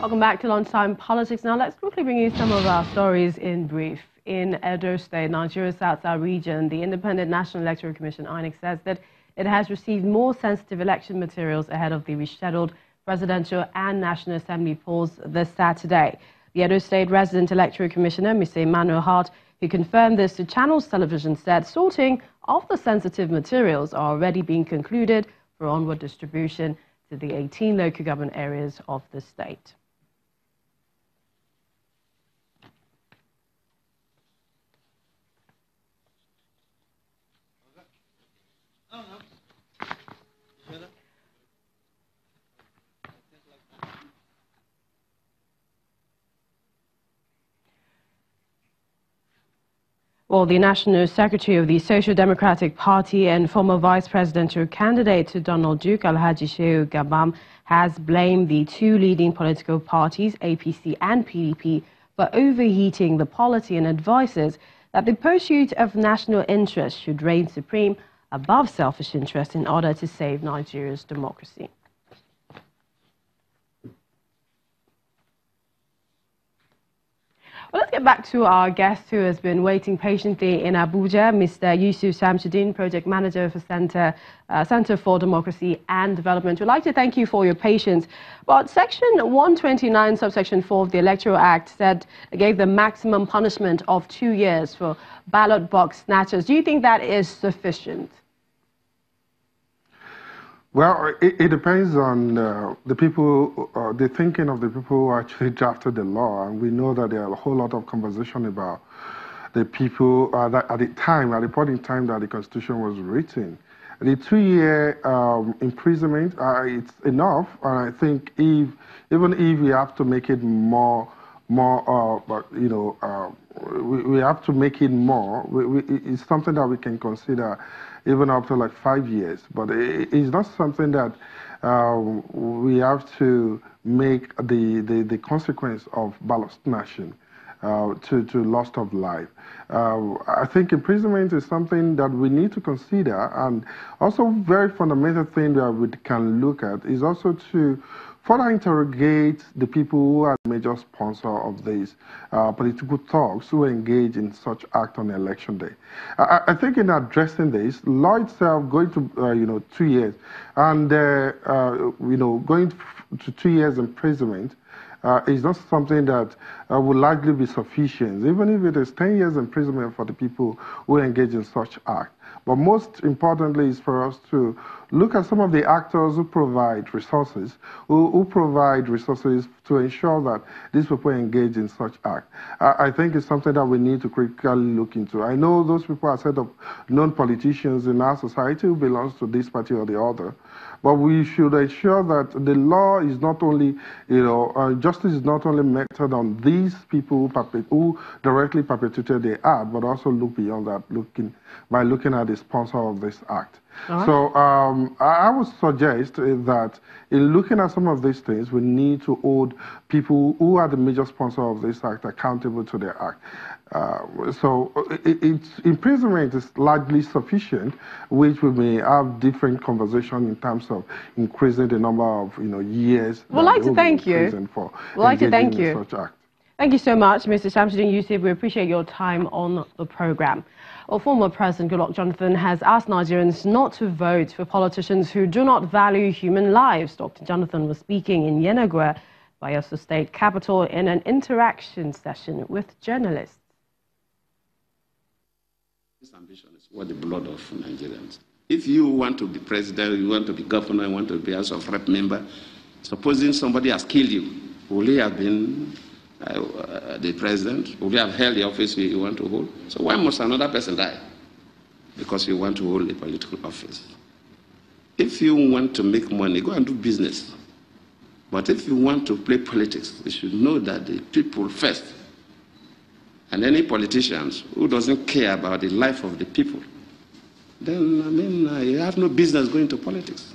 Welcome back to Lunchtime Politics. Now, let's quickly bring you some of our stories in brief. In Edo State, Nigeria's South-South region, the Independent National Electoral Commission, INEC, says that it has received more sensitive election materials ahead of the rescheduled presidential and National Assembly polls this Saturday. The Edo State Resident Electoral Commissioner, Mr. Emmanuel Hart, who confirmed this to Channels Television, said sorting of the sensitive materials are already being concluded for onward distribution to the 18 local government areas of the state. Well, the National Secretary of the Social Democratic Party and former vice presidential candidate to Donald Duke, Alhaji Shehu Gabam, has blamed the two leading political parties, APC and PDP, for overheating the polity and advises that the pursuit of national interest should reign supreme above selfish interest in order to save Nigeria's democracy. Well, let's get back to our guest who has been waiting patiently in Abuja, Mr. Yusuf Shamsuddin, Project Manager for Center for Democracy and Development. We'd like to thank you for your patience. But Section 129, subsection 4 of the Electoral Act gave the maximum punishment of 2 years for ballot box snatchers. Do you think that is sufficient? Well, it depends on the people, the thinking of the people who actually drafted the law. And we know that there are a whole lot of conversation about the people that at the point in time that the Constitution was written. The 2-year imprisonment, it's enough. And I think even if we have to make it more, but we have to make it more. It's something that we can consider even up to like 5 years. But it's not something that we have to make the consequence of ballot snatching to loss of life. I think imprisonment is something that we need to consider, and also very fundamental thing that we can look at is also to further interrogate the people who are the major sponsor of these political talks who engage in such act on election day. I think in addressing this, law itself going to 2 years and going to 2 years imprisonment is not something that would likely be sufficient, even if it is 10 years imprisonment for the people who engage in such act. But most importantly is for us to look at some of the actors who provide resources, who provide resources to ensure that these people engage in such act. I think it's something that we need to critically look into. I know those people are set of known politicians in our society who belongs to this party or the other, but we should ensure that the law is not only, justice is not only meted on these people who directly perpetrated the act, but also look beyond that, by looking at the sponsor of this act. Right. So I would suggest that in looking at some of these things, we need to hold people who are the major sponsor of this act accountable to their act. So imprisonment is largely sufficient, which we may have different conversation in terms of increasing the number of years. We'd like to thank you. We'd like to thank you. Thank you so much, Mr. Shamsuddin Yusuf. We appreciate your time on the program. Well, former President Goodluck Jonathan has asked Nigerians not to vote for politicians who do not value human lives. Dr. Jonathan was speaking in Yenagoa, Bayelsa State capital, in an interaction session with journalists. This ambition is worth the blood of Nigerians. If you want to be president, you want to be governor, you want to be House of Rep member, supposing somebody has killed you, will he have been the president? Will you have held the office you want to hold? So why must another person die? Because you want to hold a political office. If you want to make money, go and do business. But if you want to play politics, you should know that the people first. And any politicians who doesn't care about the life of the people, then, you have no business going to politics.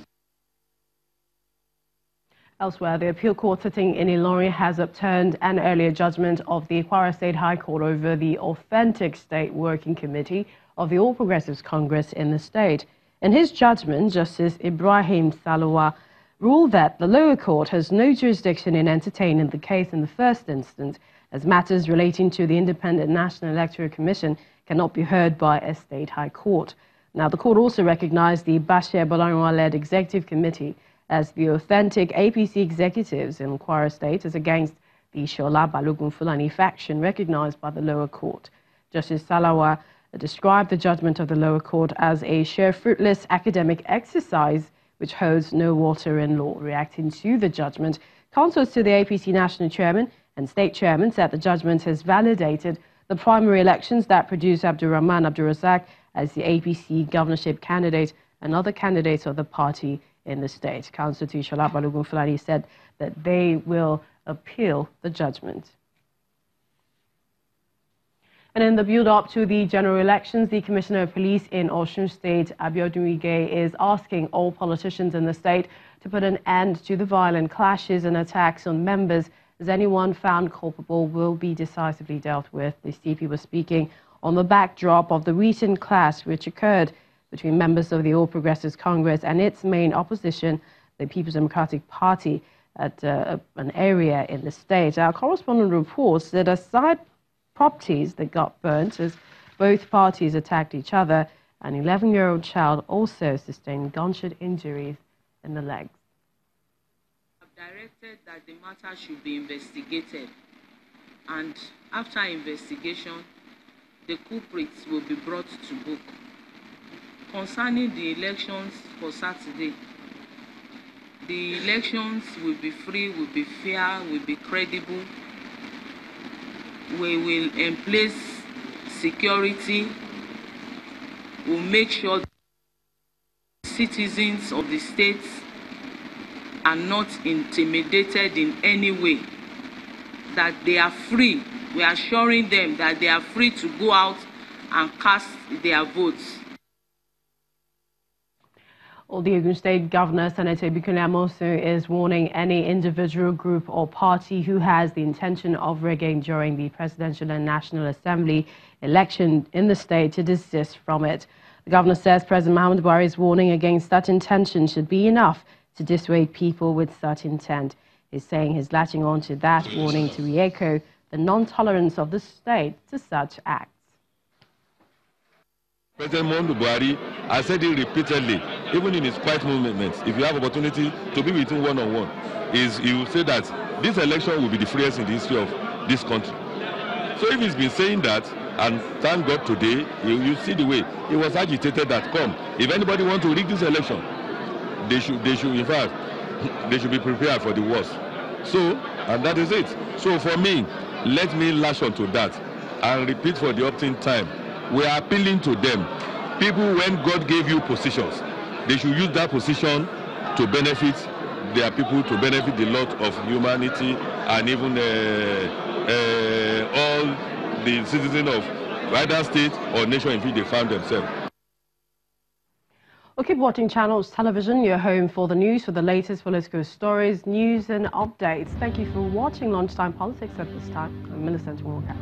Elsewhere, the appeal court sitting in Ilorin has upturned an earlier judgment of the Kwara State High Court over the Authentic State Working Committee of the All Progressives Congress in the state. In his judgment, Justice Ibrahim Salawa ruled that the lower court has no jurisdiction in entertaining the case in the first instance, as matters relating to the Independent National Electoral Commission cannot be heard by a state high court. Now, the court also recognized the Bashir Bolarinwa-led executive committee as the authentic APC executives in Kwara State as against the Shola Balogun Fulani faction recognized by the lower court. Justice Salawa described the judgment of the lower court as a sheer fruitless academic exercise which holds no water in law. Reacting to the judgment, counsels to the APC national chairman and state chairman said the judgment has validated the primary elections that produced Abdurrahman Abdurrazak as the APC governorship candidate and other candidates of the party in the state. Counsel to Shola Balogun Fulani said that they will appeal the judgment. And in the build-up to the general elections, the Commissioner of Police in Osun State, Abiodun Ige, is asking all politicians in the state to put an end to the violent clashes and attacks on members, as anyone found culpable will be decisively dealt with. The CP was speaking on the backdrop of the recent clash which occurred between members of the All Progressives Congress and its main opposition, the People's Democratic Party, at an area in the state. Our correspondent reports that aside properties that got burnt as both parties attacked each other, an 11-year-old child also sustained gunshot injuries in the legs. I've directed that the matter should be investigated, and after investigation, the culprits will be brought to book. Concerning the elections for Saturday, the elections will be free, will be fair, will be credible. We will emplace security. We'll make sure citizens of the state are not intimidated in any way, that they are free. We are assuring them that they are free to go out and cast their votes. The Osun State Governor, Senator Ibikunle Amosun, is warning any individual, group or party who has the intention of rigging during the Presidential and National Assembly election in the state to desist from it. The governor says President Muhammadu Buhari's warning against such intention should be enough to dissuade people with such intent. He's saying he's latching on to that warning to re-echo the non-tolerance of the state to such acts. President Muhammadu Buhari has said it repeatedly, even in his quiet movements. If you have opportunity to be with him one-on-one, he will say that this election will be the freest in the history of this country. So if he's been saying that, and thank God today, you see the way he was agitated that, come, if anybody wants to rig this election, they should in fact, they should be prepared for the worst. So, and that is it. So for me, let me lash on to that and repeat for the uptime time. We are appealing to them. People, when God gave you positions, they should use that position to benefit their people, to benefit the lot of humanity, and even all the citizens of either state or nation in which they found themselves. Well, keep watching Channels Television, your home for the news, for the latest political stories, news and updates. Thank you for watching Lunchtime Politics at this time. I'm Millicent Walker.